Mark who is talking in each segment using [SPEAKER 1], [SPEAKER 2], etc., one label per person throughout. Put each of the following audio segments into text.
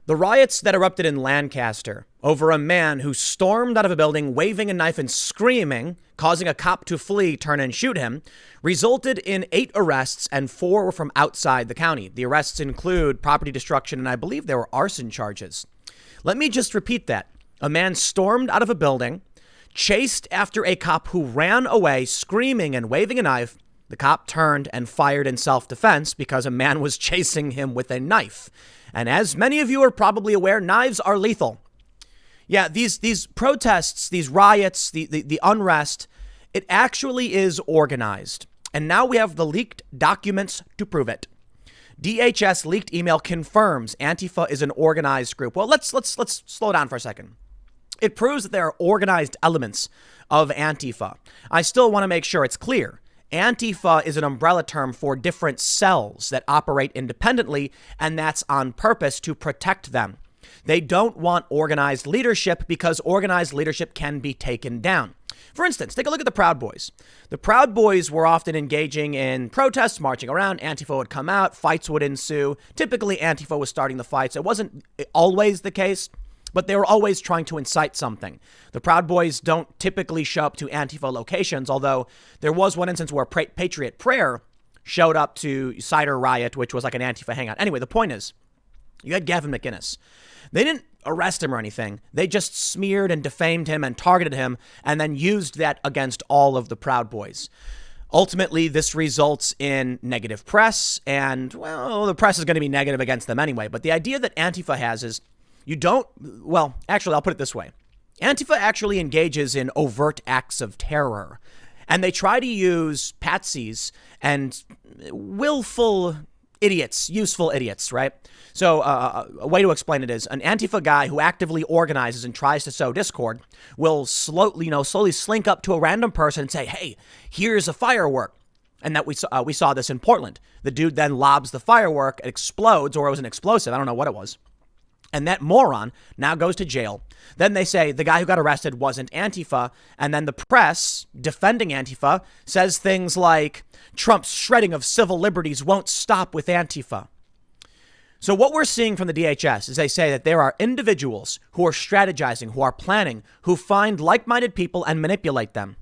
[SPEAKER 1] The riots that erupted in Lancaster over a man who stormed out of a building waving a knife and screaming, causing a cop to flee, turn and shoot him, resulted in 8 arrests and 4 were from outside the county. The arrests include property destruction and I believe there were arson charges. Let me just repeat that. A man stormed out of a building, chased after a cop who ran away screaming and waving a knife. The cop turned and fired in self-defense because a man was chasing him with a knife. And as many of you are probably aware, knives are lethal. Yeah, these protests, these riots, the unrest, it actually is organized. And now we have the leaked documents to prove it. DHS leaked email confirms Antifa is an organized group. Well, let's slow down for a second. It proves that there are organized elements of Antifa. I still want to make sure it's clear. Antifa is an umbrella term for different cells that operate independently, and that's on purpose to protect them. They don't want organized leadership because organized leadership can be taken down. For instance, take a look at the Proud Boys. The Proud Boys were often engaging in protests, marching around. Antifa would come out, fights would ensue. Typically, Antifa was starting the fights. It wasn't always the case, but they were always trying to incite something. The Proud Boys don't typically show up to Antifa locations, although there was one instance where Patriot Prayer showed up to Cider Riot, which was like an Antifa hangout. Anyway, the point is, you had Gavin McInnes. They didn't arrest him or anything. They just smeared and defamed him and targeted him and then used that against all of the Proud Boys. Ultimately, this results in negative press, and, well, the press is going to be negative against them anyway. But the idea that Antifa has is, actually, I'll put it this way. Antifa actually engages in overt acts of terror, and they try to use patsies and willful idiots, useful idiots, right? So a way to explain it is an Antifa guy who actively organizes and tries to sow discord will slowly slink up to a random person and say, hey, here's a firework. And that we saw this in Portland. The dude then lobs the firework, it explodes, or it was an explosive. I don't know what it was. And that moron now goes to jail. Then they say the guy who got arrested wasn't Antifa. And then the press defending Antifa says things like Trump's shredding of civil liberties won't stop with Antifa. So what we're seeing from the DHS is they say that there are individuals who are strategizing, who are planning, who find like-minded people and manipulate them.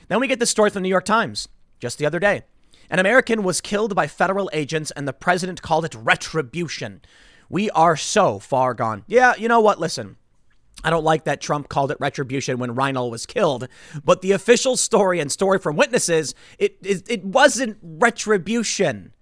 [SPEAKER 1] Then we get this story from the New York Times just the other day. An American was killed by federal agents and the president called it retribution. We are so far gone. Yeah, you know what? Listen, I don't like that Trump called it retribution when Reinoehl was killed, but the official story and story from witnesses, it wasn't retribution.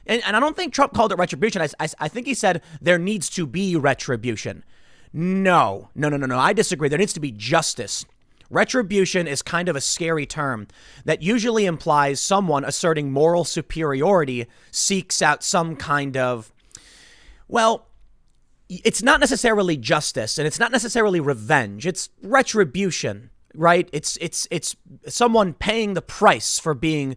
[SPEAKER 1] And I don't think Trump called it retribution. I think he said there needs to be retribution. No. I disagree. There needs to be justice. Retribution is kind of a scary term that usually implies someone asserting moral superiority seeks out some kind of, well, it's not necessarily justice and it's not necessarily revenge. It's retribution, right? It's someone paying the price for being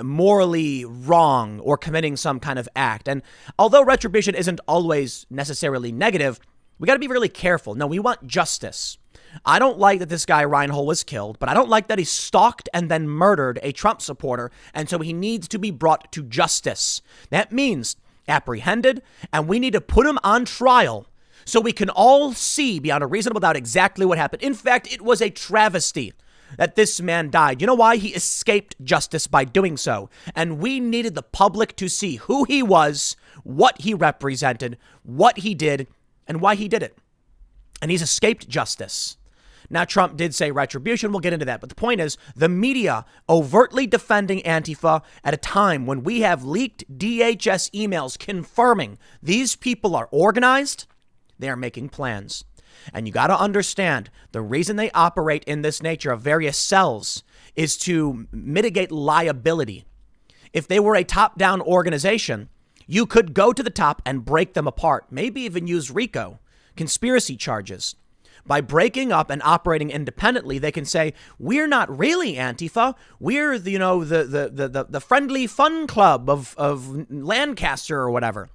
[SPEAKER 1] morally wrong or committing some kind of act. And although retribution isn't always necessarily negative, we got to be really careful. No, we want justice. I don't like that this guy Reinoehl was killed, but I don't like that he stalked and then murdered a Trump supporter. And so he needs to be brought to justice. That means apprehended, and we need to put him on trial so we can all see beyond a reasonable doubt exactly what happened. In fact, it was a travesty that this man died. You know why? He escaped justice by doing so. And we needed the public to see who he was, what he represented, what he did, and why he did it. And he's escaped justice. Now, Trump did say retribution. We'll get into that. But the point is, the media overtly defending Antifa at a time when we have leaked DHS emails confirming these people are organized, they are making plans. And you got to understand the reason they operate in this nature of various cells is to mitigate liability. If they were a top-down organization, you could go to the top and break them apart, maybe even use RICO, conspiracy charges. By breaking up and operating independently, they can say, we're not really Antifa. We're, the friendly fun club of Lancaster or whatever.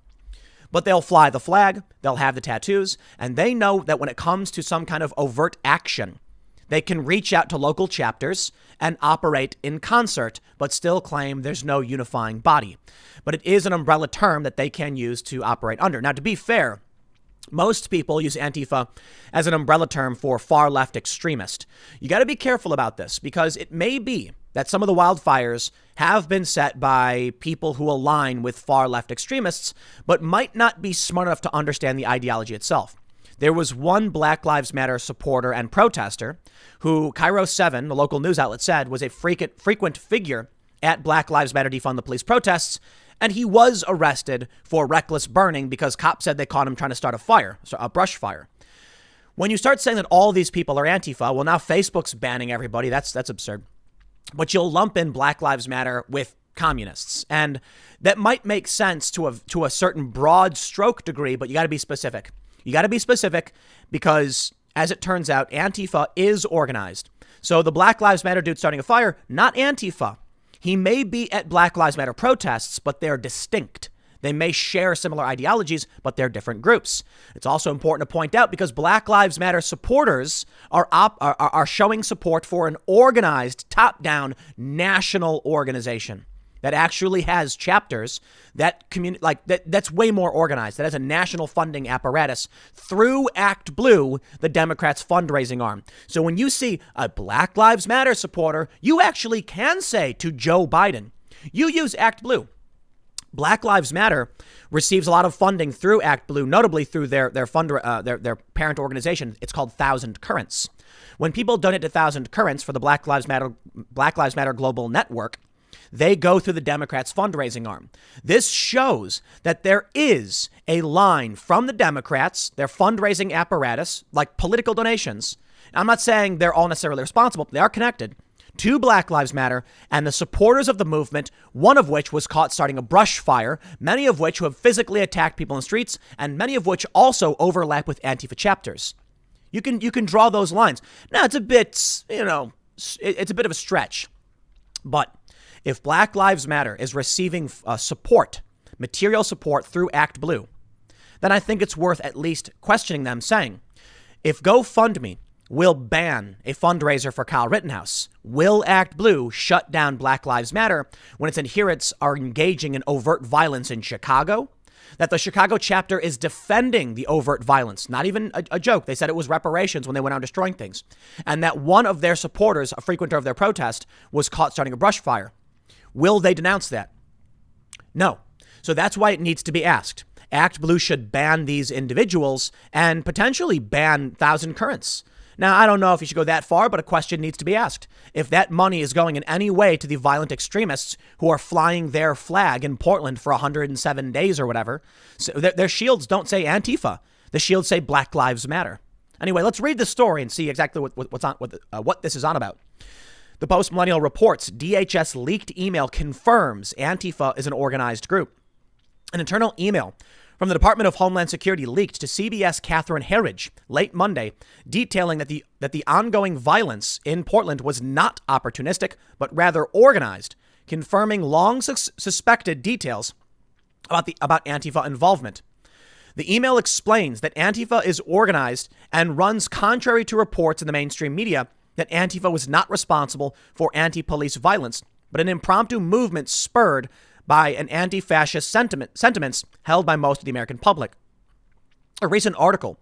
[SPEAKER 1] But they'll fly the flag, they'll have the tattoos, and they know that when it comes to some kind of overt action, they can reach out to local chapters and operate in concert, but still claim there's no unifying body. But it is an umbrella term that they can use to operate under. Now, to be fair, Most people use Antifa as an umbrella term for far left extremist. You got to be careful about this because it may be that some of the wildfires have been set by people who align with far left extremists, but might not be smart enough to understand the ideology itself. There was one Black Lives Matter supporter and protester who Cairo 7, the local news outlet, said was a frequent figure at Black Lives Matter Defund the Police protests. And he was arrested for reckless burning because cops said they caught him trying to start a brush fire. When you start saying that all these people are Antifa, well, now Facebook's banning everybody. That's absurd. But you'll lump in Black Lives Matter with communists. And that might make sense to a certain broad stroke degree, but you got to be specific. You got to be specific because, as it turns out, Antifa is organized. So the Black Lives Matter dude starting a fire, not Antifa. He may be at Black Lives Matter protests, but they're distinct. They may share similar ideologies, but they're different groups. It's also important to point out because Black Lives Matter supporters are showing support for an organized, top-down national organization that actually has chapters that that's way more organized, that has a national funding apparatus through Act Blue, the Democrats' fundraising arm. So when you see a Black Lives Matter supporter, you actually can say to Joe Biden, you use Act Blue. Black Lives Matter receives a lot of funding through Act Blue, notably through their parent organization. It's called Thousand Currents. When people donate to Thousand Currents for the Black Lives Matter Global Network, they go through the Democrats' fundraising arm. This shows that there is a line from the Democrats, their fundraising apparatus, like political donations. I'm not saying they're all necessarily responsible, but they are connected to Black Lives Matter and the supporters of the movement, one of which was caught starting a brush fire, many of which who have physically attacked people in the streets, and many of which also overlap with Antifa chapters. You can draw those lines. Now, it's a bit, it's a bit of a stretch, but if Black Lives Matter is receiving support, material support through Act Blue, then I think it's worth at least questioning them, saying, if GoFundMe will ban a fundraiser for Kyle Rittenhouse, will Act Blue shut down Black Lives Matter when its adherents are engaging in overt violence in Chicago? That the Chicago chapter is defending the overt violence, not even a joke. They said it was reparations when they went out destroying things. And that one of their supporters, a frequenter of their protest, was caught starting a brush fire. Will they denounce that? No. So that's why it needs to be asked. Act Blue should ban these individuals and potentially ban Thousand Currents. Now, I don't know if you should go that far, but a question needs to be asked. If that money is going in any way to the violent extremists who are flying their flag in Portland for 107 days or whatever, so their shields don't say Antifa. The shields say Black Lives Matter. Anyway, let's read the story and see exactly what this is on about. The Post-Millennial reports DHS leaked email confirms Antifa is an organized group. An internal email from the Department of Homeland Security leaked to CBS Catherine Herridge late Monday, detailing that the ongoing violence in Portland was not opportunistic, but rather organized, confirming long suspected details about Antifa involvement. The email explains that Antifa is organized and runs contrary to reports in the mainstream media that Antifa was not responsible for anti-police violence, but an impromptu movement spurred by an anti-fascist sentiments held by most of the American public. A recent article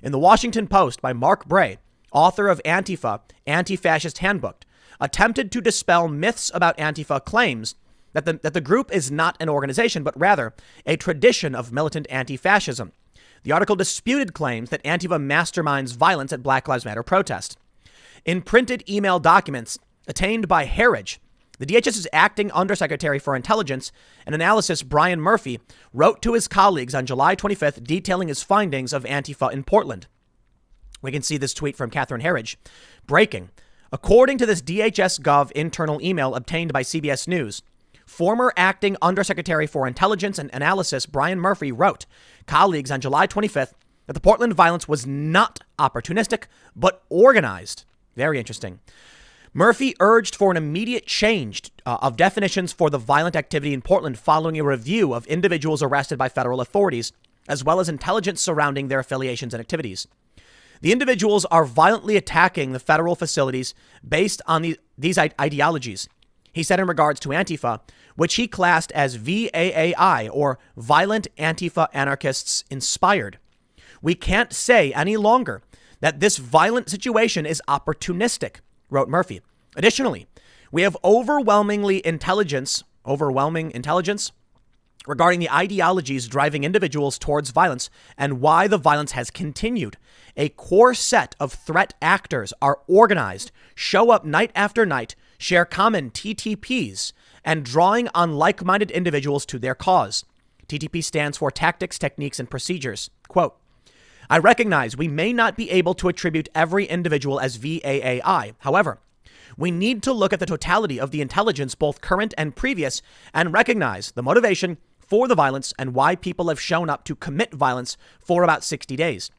[SPEAKER 1] in the Washington Post by Mark Bray, author of Antifa, Anti-Fascist Handbook, attempted to dispel myths about Antifa claims that the group is not an organization, but rather a tradition of militant anti-fascism. The article disputed claims that Antifa masterminds violence at Black Lives Matter protest. In printed email documents attained by Herridge, the DHS's acting undersecretary for intelligence and analysis, Brian Murphy, wrote to his colleagues on July 25th, detailing his findings of Antifa in Portland. We can see this tweet from Catherine Herridge. Breaking. According to this DHS Gov internal email obtained by CBS News, former acting undersecretary for intelligence and analysis, Brian Murphy, wrote colleagues on July 25th that the Portland violence was not opportunistic, but organized. Very interesting. Murphy urged for an immediate change of definitions for the violent activity in Portland following a review of individuals arrested by federal authorities, as well as intelligence surrounding their affiliations and activities. The individuals are violently attacking the federal facilities based on these ideologies, he said in regards to Antifa, which he classed as VAAI, or Violent Antifa Anarchists Inspired. We can't say any longer that this violent situation is opportunistic, wrote Murphy. Additionally, we have overwhelming intelligence regarding the ideologies driving individuals towards violence and why the violence has continued. A core set of threat actors are organized, show up night after night, share common TTPs, and drawing on like-minded individuals to their cause. TTP stands for Tactics, Techniques, and Procedures. Quote, I recognize we may not be able to attribute every individual as VAAI. However, we need to look at the totality of the intelligence, both current and previous, and recognize the motivation for the violence and why people have shown up to commit violence for about 60 days,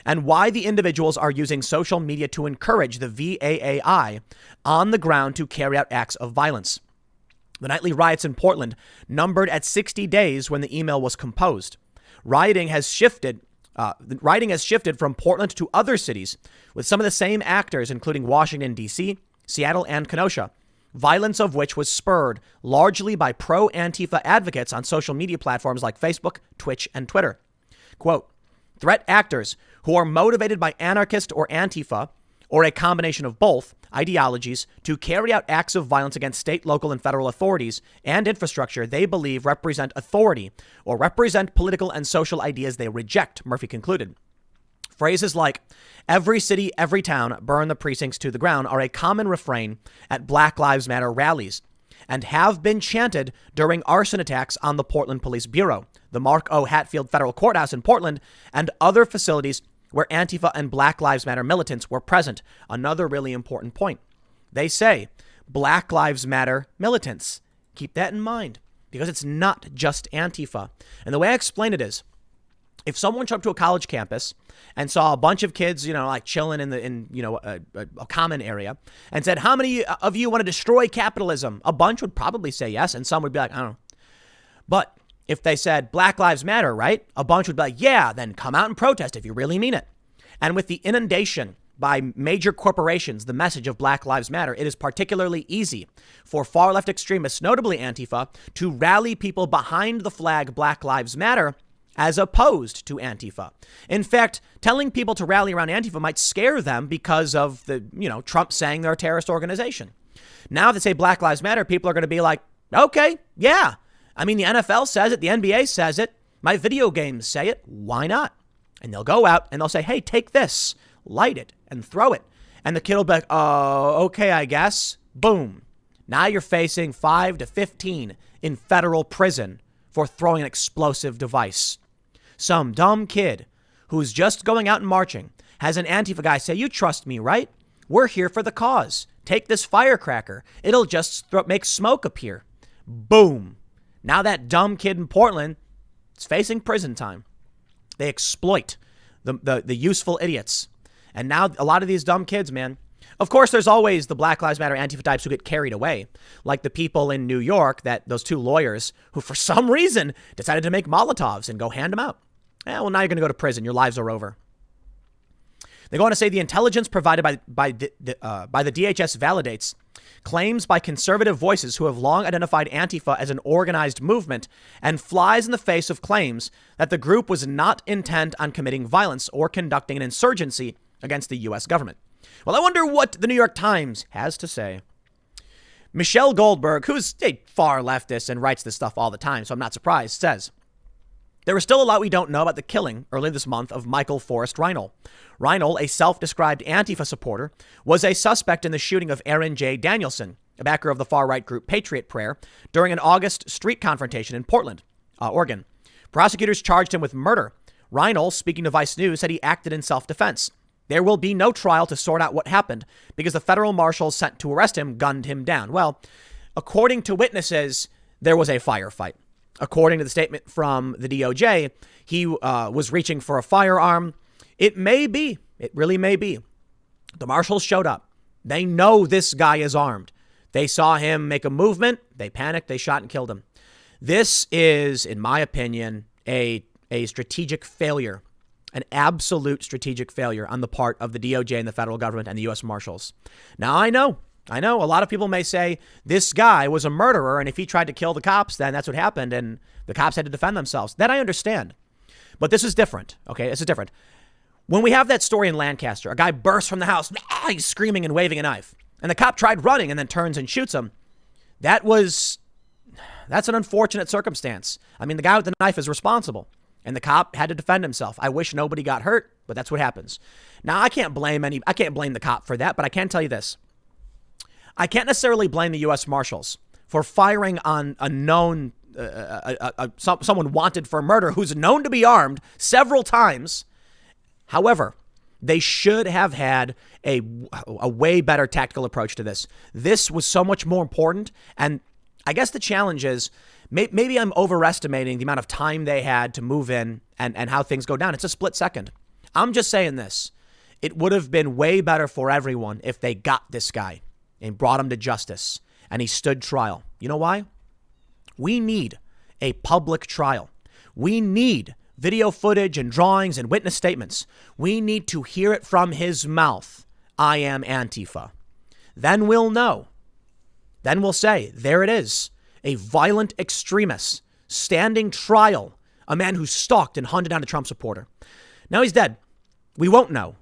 [SPEAKER 1] and why the individuals are using social media to encourage the VAAI on the ground to carry out acts of violence. The nightly riots in Portland numbered at 60 days when the email was composed. Rioting has shifted from Portland to other cities with some of the same actors, including Washington, D.C., Seattle, and Kenosha, violence of which was spurred largely by pro-Antifa advocates on social media platforms like Facebook, Twitch, and Twitter. Quote, threat actors who are motivated by anarchist or Antifa, or a combination of both, ideologies to carry out acts of violence against state, local, and federal authorities and infrastructure they believe represent authority or represent political and social ideas they reject, Murphy concluded. Phrases like every city, every town, burn the precincts to the ground are a common refrain at Black Lives Matter rallies and have been chanted during arson attacks on the Portland Police Bureau, the Mark O. Hatfield Federal Courthouse in Portland, and other facilities where Antifa and Black Lives Matter militants were present. Another really important point. They say Black Lives Matter militants. Keep that in mind because it's not just Antifa. And the way I explain it is, if someone showed up to a college campus and saw a bunch of kids, like chilling in a common area and said, how many of you want to destroy capitalism? A bunch would probably say yes. And some would be like, I don't know. But if they said Black Lives Matter, right? A bunch would be like, yeah, then come out and protest if you really mean it. And with the inundation by major corporations, the message of Black Lives Matter, it is particularly easy for far left extremists, notably Antifa, to rally people behind the flag Black Lives Matter as opposed to Antifa. In fact, telling people to rally around Antifa might scare them because of Trump saying they're a terrorist organization. Now, if they say Black Lives Matter, people are going to be like, okay, yeah. I mean, the NFL says it. The NBA says it. My video games say it. Why not? And they'll go out and they'll say, hey, take this, light it and throw it. And the kid will be like, oh, okay, I guess. Boom. Now you're facing 5 to 15 in federal prison for throwing an explosive device. Some dumb kid who's just going out and marching has an Antifa guy say, you trust me, right? We're here for the cause. Take this firecracker. It'll just make smoke appear. Boom. Now that dumb kid in Portland is facing prison time. They exploit the useful idiots. And now a lot of these dumb kids, man. Of course, there's always the Black Lives Matter Antifa types who get carried away, like the people in New York, those two lawyers who for some reason decided to make Molotovs and go hand them out. Yeah, well, now you're going to go to prison. Your lives are over. They go on to say the intelligence provided by the DHS validates claims by conservative voices who have long identified Antifa as an organized movement and flies in the face of claims that the group was not intent on committing violence or conducting an insurgency against the U.S. government. Well, I wonder what the New York Times has to say. Michelle Goldberg, who's a far leftist and writes this stuff all the time, so I'm not surprised, says, there is still a lot we don't know about the killing early this month of Michael Forrest Reinoehl. Reinoehl, a self-described Antifa supporter, was a suspect in the shooting of Aaron J. Danielson, a backer of the far-right group Patriot Prayer, during an August street confrontation in Portland, Oregon. Prosecutors charged him with murder. Reinoehl, speaking to Vice News, said he acted in self-defense. There will be no trial to sort out what happened because the federal marshals sent to arrest him gunned him down. Well, according to witnesses, there was a firefight. According to the statement from the DOJ, he was reaching for a firearm. It may be. It really may be. The marshals showed up. They know this guy is armed. They saw him make a movement. They panicked. They shot and killed him. This is, in my opinion, a strategic failure, an absolute strategic failure on the part of the DOJ and the federal government and the U.S. Marshals. Now, I know a lot of people may say this guy was a murderer, and if he tried to kill the cops, then that's what happened, and the cops had to defend themselves. That I understand. But this is different, okay? This is different. When we have that story in Lancaster, a guy bursts from the house, he's screaming and waving a knife, and the cop tried running and then turns and shoots him. That's an unfortunate circumstance. I mean, the guy with the knife is responsible, and the cop had to defend himself. I wish nobody got hurt, but that's what happens. Now, I can't blame the cop for that, but I can tell you this. I can't necessarily blame the U.S. Marshals for firing on a known, someone wanted for murder who's known to be armed several times. However, they should have had a way better tactical approach to this. This was so much more important. And I guess the challenge is maybe I'm overestimating the amount of time they had to move in and how things go down. It's a split second. I'm just saying this. It would have been way better for everyone if they got this guy and brought him to justice and he stood trial. You know why? We need a public trial. We need video footage and drawings and witness statements. We need to hear it from his mouth. I am Antifa. Then we'll know. Then we'll say, there it is. A violent extremist standing trial. A man who stalked and hunted down a Trump supporter. Now he's dead. We won't know.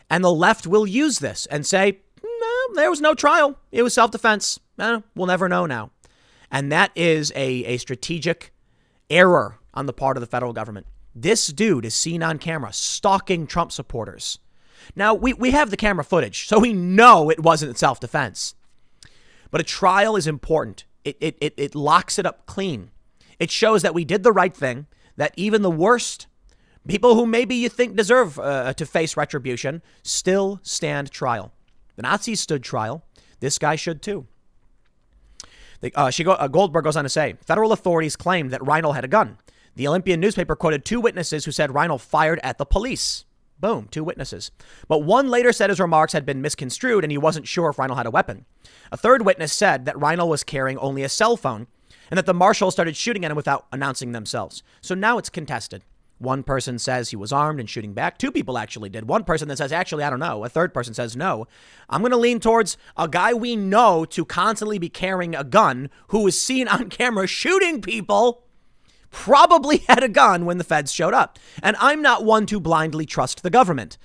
[SPEAKER 1] And the left will use this and say, no, there was no trial. It was self-defense. We'll never know now. And that is a strategic error on the part of the federal government. This dude is seen on camera stalking Trump supporters. Now, we have the camera footage, so we know it wasn't self-defense. But a trial is important. It locks it up clean. It shows that we did the right thing, that even the worst people who maybe you think deserve to face retribution still stand trial. The Nazis stood trial. This guy should too. Goldberg goes on to say, federal authorities claimed that Reinoehl had a gun. The Olympian newspaper quoted 2 witnesses who said Reinoehl fired at the police. Boom, 2 witnesses. But one later said his remarks had been misconstrued and he wasn't sure if Reinoehl had a weapon. A third witness said that Reinoehl was carrying only a cell phone and that the marshals started shooting at him without announcing themselves. So now it's contested. One person says he was armed and shooting back. 2 people actually did. One person that says, actually, I don't know. A third person says no. I'm going to lean towards a guy we know to constantly be carrying a gun who was seen on camera shooting people. Probably had a gun when the feds showed up. And I'm not one to blindly trust the government.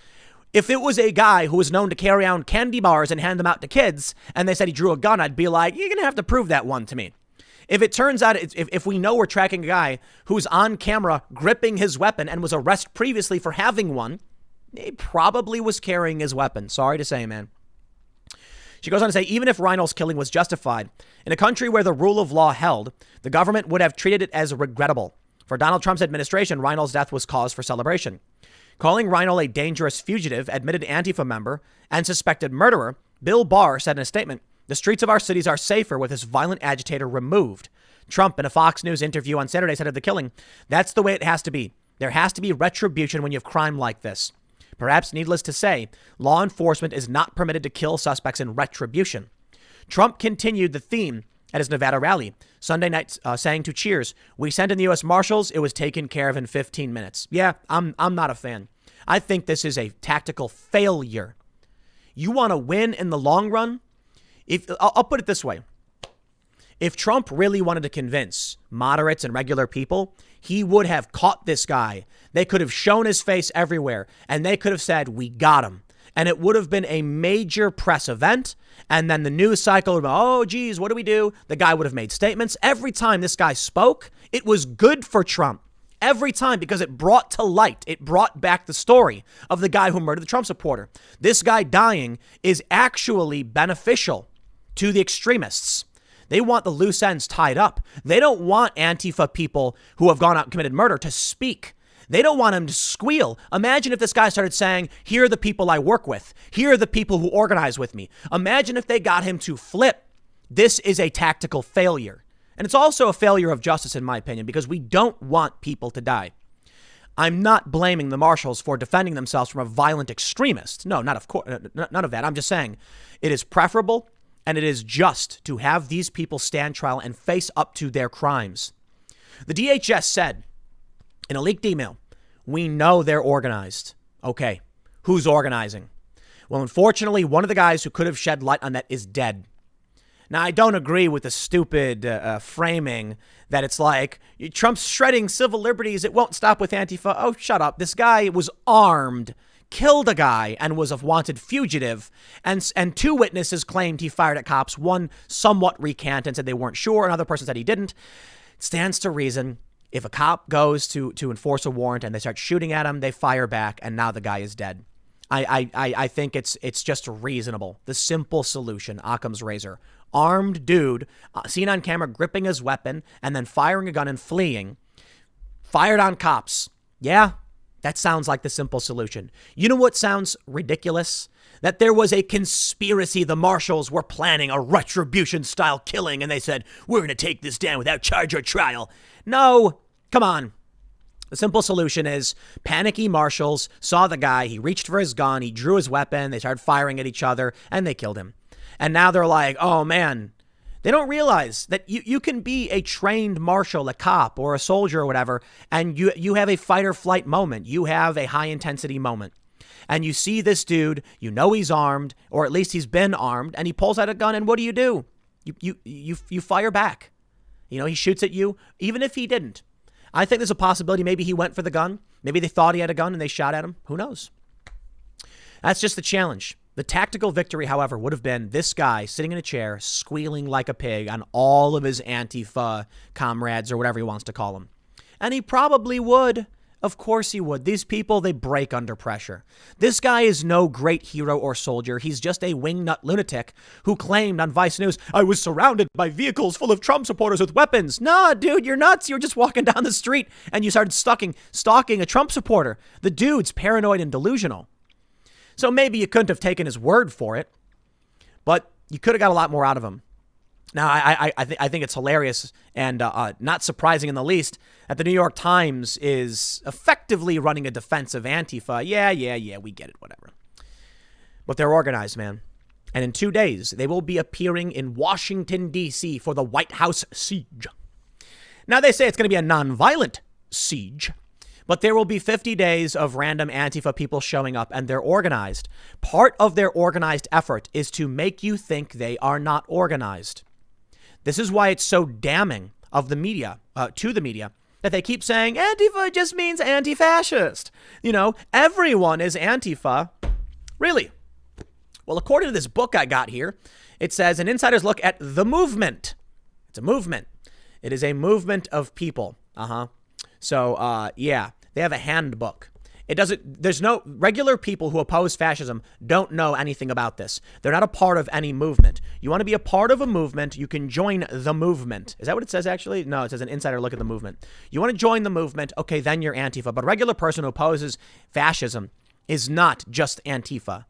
[SPEAKER 1] If it was a guy who was known to carry around candy bars and hand them out to kids, and they said he drew a gun, I'd be like, you're going to have to prove that one to me. If it turns out, if we know we're tracking a guy who's on camera gripping his weapon and was arrested previously for having one, he probably was carrying his weapon. Sorry to say, man. She goes on to say, even if Reinoehl's killing was justified, in a country where the rule of law held, the government would have treated it as regrettable. For Donald Trump's administration, Reinoehl's death was cause for celebration. Calling Reinoehl a dangerous fugitive, admitted Antifa member, and suspected murderer, Bill Barr said in a statement, the streets of our cities are safer with this violent agitator removed. Trump, in a Fox News interview on Saturday, said of the killing, that's the way it has to be. There has to be retribution when you have crime like this. Perhaps needless to say, law enforcement is not permitted to kill suspects in retribution. Trump continued the theme at his Nevada rally Sunday night, saying to Cheers, we sent in the U.S. Marshals. It was taken care of in 15 minutes. Yeah, I'm not a fan. I think this is a tactical failure. You want to win in the long run? I'll put it this way. If Trump really wanted to convince moderates and regular people, he would have caught this guy. They could have shown his face everywhere and they could have said, we got him. And it would have been a major press event. And then the news cycle would be, oh, geez, what do we do? The guy would have made statements. Every time this guy spoke, it was good for Trump. Every time, because it brought to light, it brought back the story of the guy who murdered the Trump supporter. This guy dying is actually beneficial to the extremists. They want the loose ends tied up. They don't want Antifa people who have gone out and committed murder to speak. They don't want him to squeal. Imagine if this guy started saying, here are the people I work with. Here are the people who organize with me. Imagine if they got him to flip. This is a tactical failure. And it's also a failure of justice, in my opinion, because we don't want people to die. I'm not blaming the marshals for defending themselves from a violent extremist. No, not of course, none of that. I'm just saying it is preferable and it is just to have these people stand trial and face up to their crimes. The DHS said in a leaked email, we know they're organized. Okay, who's organizing? Well, unfortunately, one of the guys who could have shed light on that is dead. Now, I don't agree with the stupid framing that it's like Trump's shredding civil liberties. It won't stop with Antifa. Oh, shut up. This guy was armed, killed a guy and was a wanted fugitive. And two witnesses claimed he fired at cops. One somewhat recanted and said they weren't sure. Another person said he didn't. It stands to reason if a cop goes to enforce a warrant and they start shooting at him, they fire back, and now the guy is dead. I think it's just reasonable. The simple solution, Occam's razor. Armed dude, seen on camera gripping his weapon and then firing a gun and fleeing. Fired on cops. Yeah, that sounds like the simple solution. You know what sounds ridiculous? That there was a conspiracy. The marshals were planning a retribution-style killing, and they said, we're going to take this down without charge or trial. No, come on. The simple solution is panicky marshals saw the guy. He reached for his gun. He drew his weapon. They started firing at each other, and they killed him. And now they're like, oh, man. They don't realize that you can be a trained marshal, a cop, or a soldier or whatever, and you have a fight or flight moment. You have a high-intensity moment. And you see this dude, you know he's armed, or at least he's been armed, and he pulls out a gun, and what do? You fire back. You know, he shoots at you, even if he didn't. I think there's a possibility maybe he went for the gun. Maybe they thought he had a gun and they shot at him. Who knows? That's just the challenge. The tactical victory, however, would have been this guy sitting in a chair, squealing like a pig on all of his Antifa comrades or whatever he wants to call them. And he probably would. Of course he would. These people, they break under pressure. This guy is no great hero or soldier. He's just a wingnut lunatic who claimed on Vice News, I was surrounded by vehicles full of Trump supporters with weapons. Nah, dude, you're nuts. You're just walking down the street and you started stalking a Trump supporter. The dude's paranoid and delusional. So maybe you couldn't have taken his word for it, but you could have got a lot more out of him. Now, I think it's hilarious and not surprising in the least that the New York Times is effectively running a defense of Antifa. Yeah, we get it, whatever. But they're organized, man. And in 2 days, they will be appearing in Washington, D.C. for the White House siege. Now, they say it's going to be a nonviolent siege, but there will be 50 days of random Antifa people showing up, and they're organized. Part of their organized effort is to make you think they are not organized. This is why it's so damning of the media, to the media, that they keep saying Antifa just means anti-fascist. You know, everyone is Antifa. Really? Well, according to this book I got here, it says an insider's look at the movement. It's a movement. It is a movement of people. So, yeah, they have a handbook. There's no regular people who oppose fascism don't know anything about this. They're not a part of any movement. You want to be a part of a movement, you can join the movement. Is that what it says actually? No, it says an insider look at the movement. You want to join the movement, okay, then you're Antifa. But a regular person who opposes fascism is not just Antifa.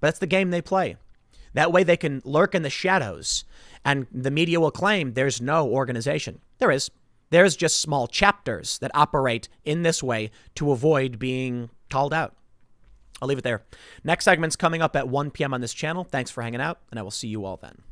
[SPEAKER 1] But that's the game they play. That way they can lurk in the shadows and the media will claim there's no organization. There is. There's just small chapters that operate in this way to avoid being called out. I'll leave it there. Next segment's coming up at 1 p.m. on this channel. Thanks for hanging out, and I will see you all then.